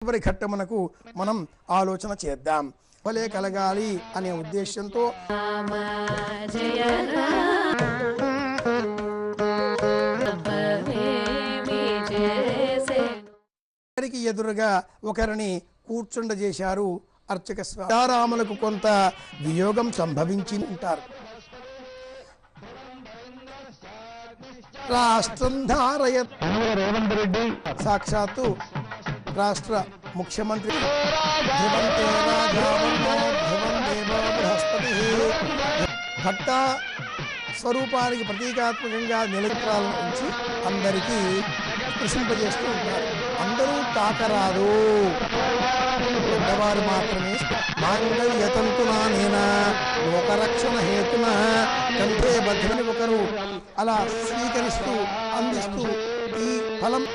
చివరి ఘట్టమునకు మనం ఆలోచన చేద్దాం. ఫలే కలగాలి అనే ఉద్దేశంతో వారికి ఎదురుగా ఒకరిని కూర్చుండజేశారు అర్చక స్వామి. సీతారాములకు కొంత వియోగం సంభవించి ఉంటారు. రాష్ట్రం ధారయ సాక్షాత్తు రాష్ట్ర ముఖ్యమంత్రి భక్త స్వరూపానికి ప్రతీకాత్మకంగా నిలకరాలను ఉంచి అందరికీ ప్రశంపజేస్తూ ఉంటారు. అందరూ తాకరాదు, పెద్దవారు మాత్రమే. మాంగళ్యతంతునా నేనా లోకరక్షణ హేతున కంఠే బద్ధిని ఒకరు అలా స్వీకరిస్తూ అందిస్తూ ఈ ఫలం